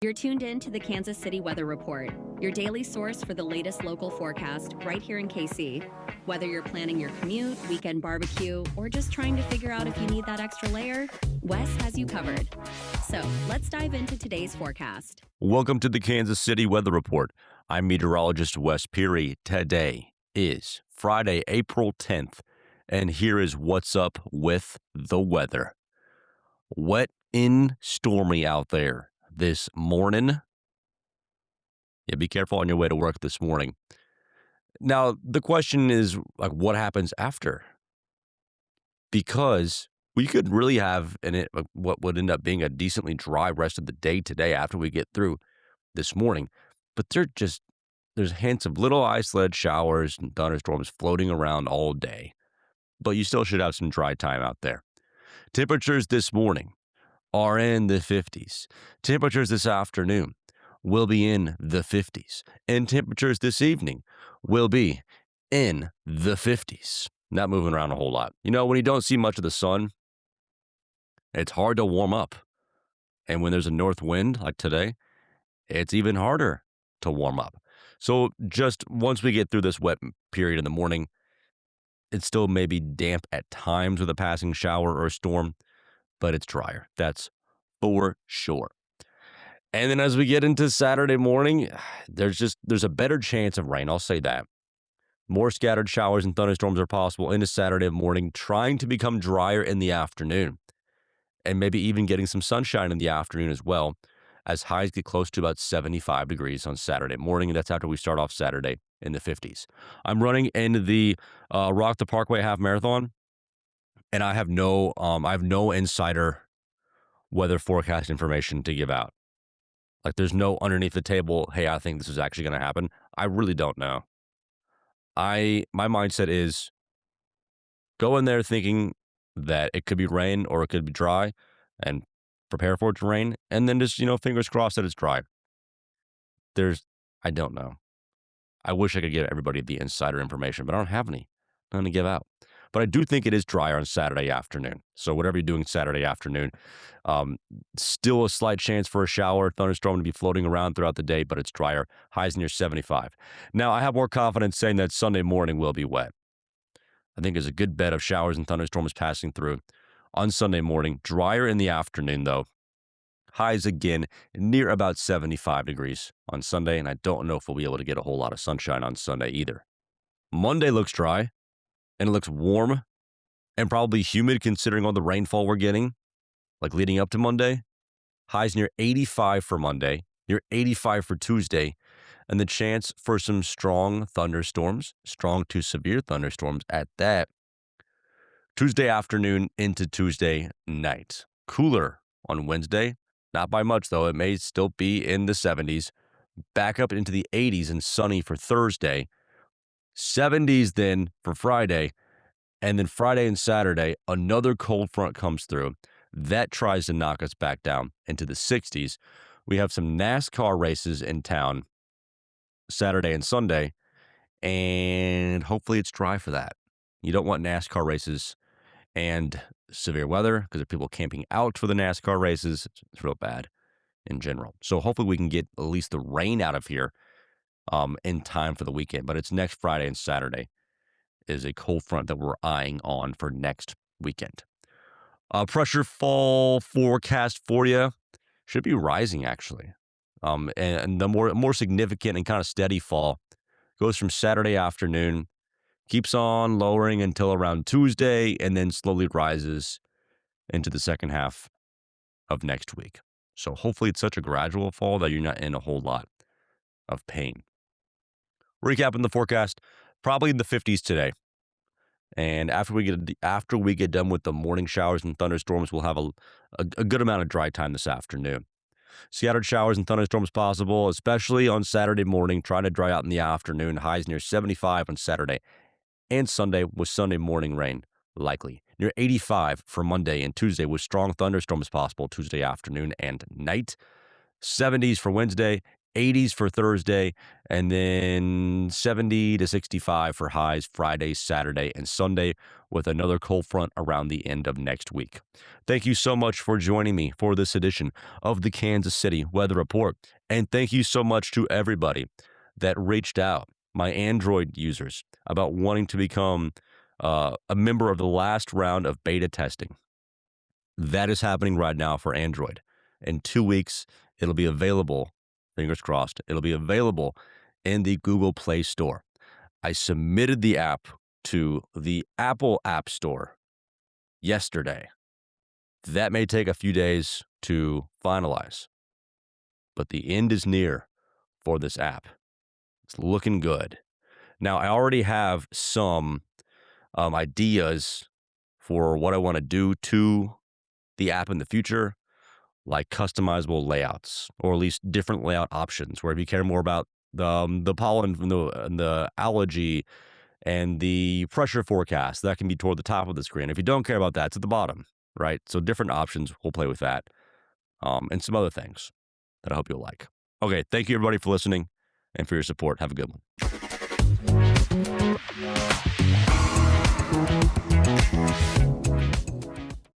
You're tuned in to the Kansas City Weather Report, your daily source for the latest local forecast right here in KC. Whether you're planning your commute, weekend barbecue, or just trying to figure out if you need that extra layer, Wes has you covered. So let's dive into today's forecast. Welcome to the Kansas City Weather Report. I'm meteorologist Wes Peary. Today is Friday, April 10th, and here is what's up with the weather. Wet and stormy out there this morning. Yeah, be careful on your way to work this morning. Now, the question is, what happens after? Because we could really have what would end up being a decently dry rest of the day today after we get through this morning. But there's hints of little isolated showers and thunderstorms floating around all day. But you still should have some dry time out there. Temperatures this morning are in the 50s. Temperatures this afternoon will be in the 50s. And temperatures this evening will be in the 50s. Not moving around a whole lot. You know, when you don't see much of the sun, it's hard to warm up. And when there's a north wind like today, it's even harder to warm up. So just once we get through this wet period in the morning, it still may be damp at times with a passing shower or a storm, but it's drier. That's for sure. And then as we get into Saturday morning, there's a better chance of rain. I'll say that. More scattered showers and thunderstorms are possible into Saturday morning, trying to become drier in the afternoon. And maybe even getting some sunshine in the afternoon as well, as highs get close to about 75 degrees on Saturday morning. And that's after we start off Saturday in the 50s. I'm running in the Rock the Parkway Half Marathon, and I have no insider weather forecast information to give out. Like, there's no underneath the table, hey, I think this is actually going to happen. I really don't know. My mindset is go in there thinking that it could be rain or it could be dry and prepare for it to rain. And then just, fingers crossed that it's dry. I don't know. I wish I could give everybody the insider information, but I don't have any. None to give out. But I do think it is drier on Saturday afternoon. So whatever you're doing Saturday afternoon, still a slight chance for a shower, thunderstorm to be floating around throughout the day, but it's drier. Highs near 75. Now, I have more confidence saying that Sunday morning will be wet. I think there's a good bet of showers and thunderstorms passing through on Sunday morning. Drier in the afternoon, though. Highs again near about 75 degrees on Sunday, and I don't know if we'll be able to get a whole lot of sunshine on Sunday either. Monday looks dry, and it looks warm and probably humid considering all the rainfall we're getting, like leading up to Monday. Highs near 85 for Monday, near 85 for Tuesday, and the chance for some strong thunderstorms, strong to severe thunderstorms at that, Tuesday afternoon into Tuesday night. Cooler on Wednesday, not by much though. It may still be in the 70s. Back up into the 80s and sunny for Thursday. 70s then for Friday. And then Friday and Saturday, another cold front comes through. That tries to knock us back down into the 60s. We have some NASCAR races in town Saturday and Sunday, and hopefully it's dry for that. You don't want NASCAR races and severe weather because there are people camping out for the NASCAR races. It's real bad in general. So hopefully we can get at least the rain out of here in time for the weekend. But it's next Friday and Saturday is a cold front that we're eyeing on for next weekend. Pressure fall forecast for you should be rising, actually. And the more significant and kind of steady fall goes from Saturday afternoon, keeps on lowering until around Tuesday, and then slowly rises into the second half of next week. So hopefully it's such a gradual fall that you're not in a whole lot of pain. Recapping the forecast, probably in the 50s today. And after we get done with the morning showers and thunderstorms, we'll have a good amount of dry time this afternoon. Scattered showers and thunderstorms possible, especially on Saturday morning. Trying to dry out in the afternoon. Highs near 75 on Saturday and Sunday, with Sunday morning rain likely. Near 85 for Monday and Tuesday, with strong thunderstorms possible Tuesday afternoon and night. 70s for Wednesday, 80s for Thursday, and then 70 to 65 for highs Friday, Saturday, and Sunday, with another cold front around the end of next week. Thank you so much for joining me for this edition of the Kansas City Weather Report. And thank you so much to everybody that reached out, my Android users, about wanting to become a member of the last round of beta testing. That is happening right now for Android. In 2 weeks, it'll be available, fingers crossed, it'll be available in the Google Play Store. I submitted the app to the Apple App Store yesterday. That may take a few days to finalize, but the end is near for this app. It's looking good. Now, I already have some ideas for what I want to do to the app in the future, like customizable layouts, or at least different layout options, where if you care more about the pollen from the allergy and the pressure forecast, that can be toward the top of the screen. If you don't care about that, it's at the bottom, right? So different options, we'll play with that, and some other things that I hope you'll like. Okay, thank you everybody for listening and for your support. Have a good one.